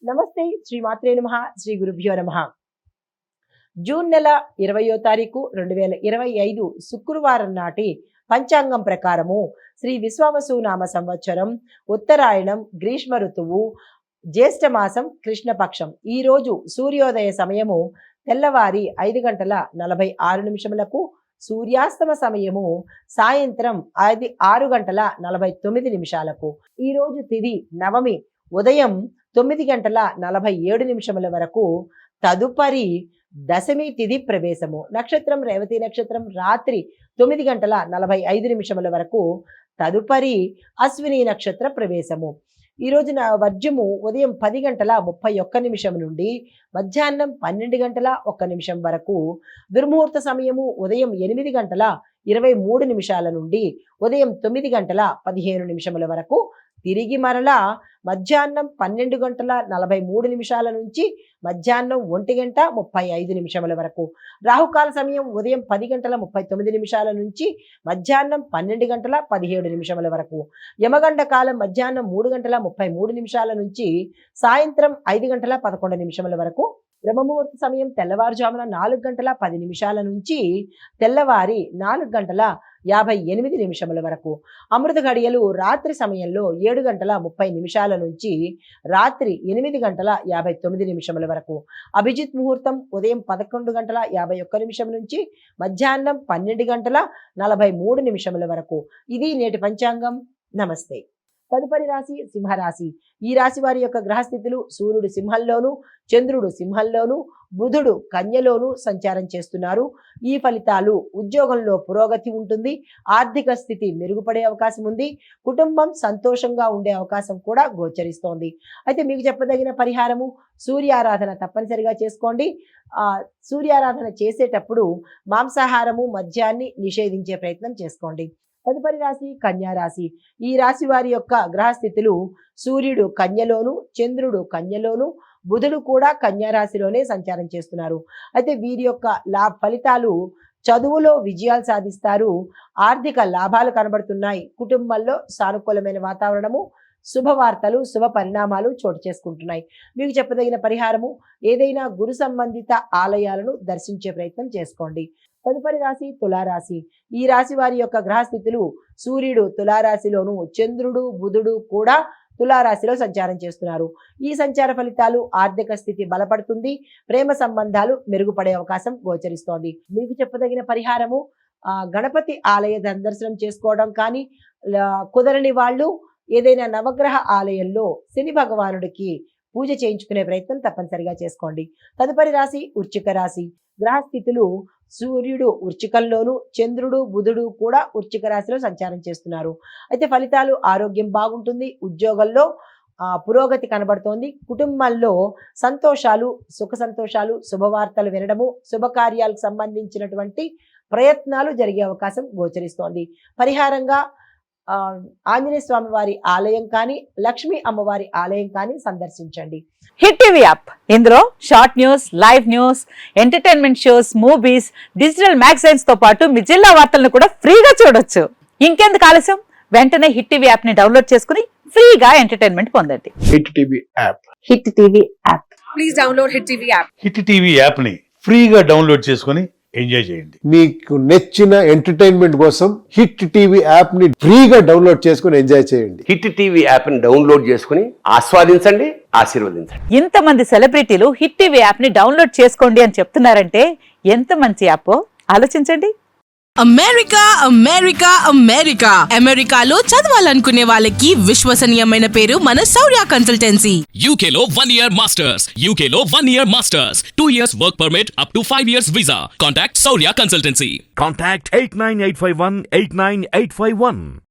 నమస్తే. శ్రీ మాత్రే నమః. శ్రీ గురుభ్యో నమః. జూన్ నెల 20వ తారీఖు 2025 శుక్రవారం నాటి పంచాంగం ప్రకారము శ్రీ విశ్వావసు నామ సంవత్సరం ఉత్తరాయణం గ్రీష్మ ఋతువు జ్యేష్ఠ మాసం కృష్ణపక్షం. ఈ రోజు సూర్యోదయ సమయము తెల్లవారి 5:46 సూర్యాస్తమ సమయము సాయంత్రం 6:49. ఈ రోజు తిథి నవమి ఉదయం 9:47 వరకు. తదుపరి దశమి తిథి ప్రవేశము. నక్షత్రం రేవతి నక్షత్రం రాత్రి 9:45 వరకు. తదుపరి అశ్విని నక్షత్ర ప్రవేశము. ఈ రోజున వర్జము ఉదయం 10:31 నుండి మధ్యాహ్నం 12:01 వరకు. దుర్ముహూర్త సమయము ఉదయం 8:23 నుండి ఉదయం 9:15 వరకు. తిరిగి మరలా మధ్యాహ్నం 12:43 నుంచి మధ్యాహ్నం 1:35 వరకు. రాహుకాల సమయం ఉదయం 10:39 నుంచి మధ్యాహ్నం 12:17 వరకు. యమగండ కాలం మధ్యాహ్నం 3:33 నుంచి సాయంత్రం 5:11 వరకు. బ్రహ్మముహూర్త సమయం తెల్లవారుజామున 4:10 నుంచి తెల్లవారి 4:58 వరకు. అమృత గడియలు రాత్రి సమయంలో 7:30 నుంచి రాత్రి 8:59 వరకు. అభిజిత్ ముహూర్తం ఉదయం 11:51 నుంచి మధ్యాహ్నం 12:43 వరకు. ఇది నేటి పంచాంగం. నమస్తే. తదుపరి రాశి సింహరాశి. ఈ రాశి వారి యొక్క గ్రహస్థితులు: సూర్యుడు సింహంలోను, చంద్రుడు సింహంలోను, బుధుడు కన్యలోను సంచారం చేస్తున్నారు. ఈ ఫలితాలు: ఉద్యోగంలో పురోగతి ఉంటుంది, ఆర్థిక స్థితి మెరుగుపడే అవకాశం ఉంది, కుటుంబం సంతోషంగా ఉండే అవకాశం కూడా గోచరిస్తోంది. అయితే మీకు చెప్పదగిన పరిహారము సూర్యారాధన తప్పనిసరిగా చేసుకోండి. సూర్యారాధన చేసేటప్పుడు మాంసాహారము మద్యాన్ని నిషేధించే ప్రయత్నం చేసుకోండి. తదుపరి రాశి కన్యా రాశి. ఈ రాశి వారి యొక్క గ్రహస్థితులు: సూర్యుడు కన్యలోను, చంద్రుడు కన్యలోను, బుధుడు కూడా కన్యా రాశిలోనే సంచారం చేస్తున్నారు. అయితే వీరి యొక్క ఫలితాలు: చదువులో విజయాలు సాధిస్తారు, ఆర్థిక లాభాలు కనబడుతున్నాయి, కుటుంబంలో సానుకూలమైన వాతావరణము, శుభవార్తలు శుభ పరిణామాలు చోటు చేసుకుంటున్నాయి. మీకు చెప్పదగిన పరిహారము ఏదైనా గురు సంబంధిత ఆలయాలను దర్శించే ప్రయత్నం చేసుకోండి. తదుపరి రాశి తులారాశి. ఈ రాశి వారి యొక్క గ్రహస్థితులు: సూర్యుడు తులారాశిలోను, చంద్రుడు బుధుడు కూడా తులారాశిలో సంచారం చేస్తున్నారు. ఈ సంచార ఫలితాలు: ఆర్థిక స్థితి బలపడుతుంది, ప్రేమ సంబంధాలు మెరుగుపడే అవకాశం గోచరిస్తోంది. మీకు చెప్పదగిన పరిహారము గణపతి ఆలయ దర్శనం చేసుకోవడం కానీ, కుదరని వాళ్ళు ఏదైనా నవగ్రహ ఆలయంలో శని భగవానుడికి పూజ చేయించుకునే ప్రయత్నం తప్పనిసరిగా చేసుకోండి. తదుపరి రాశి వృశ్చిక రాశి. గ్రహస్థితులు: సూర్యుడు వృశ్చికంలోను, చంద్రుడు బుధుడు కూడా వృశ్చిక రాశిలో సంచారం చేస్తున్నారు. అయితే ఫలితాలు: ఆరోగ్యం బాగుంటుంది, ఉద్యోగంలో పురోగతి కనబడుతోంది, కుటుంబంలో సంతోషాలు సుఖ సంతోషాలు శుభవార్తలు వినడము, శుభకార్యాలకు సంబంధించినటువంటి ప్రయత్నాలు జరిగే అవకాశం గోచరిస్తోంది. పరిహారంగా ఆంజనేయ స్వామి వారి ఆలయం కానీ, లక్ష్మీ అమ్మవారి ఆలయం కానీ సందర్శించండి. హిట్ టీవీ యాప్, ఇందులో short news, live news, entertainment shows, movies, digital magazines తో పాటు మీ జిల్లా వార్తలను కూడా ఫ్రీగా చూడొచ్చు. ఇంకెందుకు ఆలస్యం, వెంటనే హిట్ టీవీ యాప్ ని డౌన్లోడ్ చేసుకుని ఫ్రీగా ఎంటర్టైన్మెంట్ పొందండి. Hit TV app. Hit TV app. Please download hit TV app. Hit TV app ని ఫ్రీగా డౌన్లోడ్ చేసుకుని ఎంజాయ్ చేయండి. మీకు నచ్చిన ఎంటర్టైన్మెంట్ కోసం హిట్ టీవీ యాప్ ని ఫ్రీగా డౌన్లోడ్ చేసుకుని ఎంజాయ్ చేయండి. హిట్ టీవీ యాప్ ని డౌన్లోడ్ చేసుకుని ఆస్వాదించండి, ఆశీర్వదించండి. ఇంతమంది సెలబ్రిటీలు హిట్ టీవీ యాప్ ని డౌన్లోడ్ చేసుకోండి అని చెప్తున్నారంటే ఎంత మంచి యాప్ ఆలోచించండి. అమెరికా అమెరికా అమెరికా అమెరికాలో చదవాలనుకునే వాళ్ళకి విశ్వసనీయమైన పేరు మన శౌర్య కన్సల్టెన్సీ. UK లో 1 year masters. UK లో 1 year masters. 2 years work permit up to 5 years visa. Contact Saurya Consultancy. Contact 89851 89851.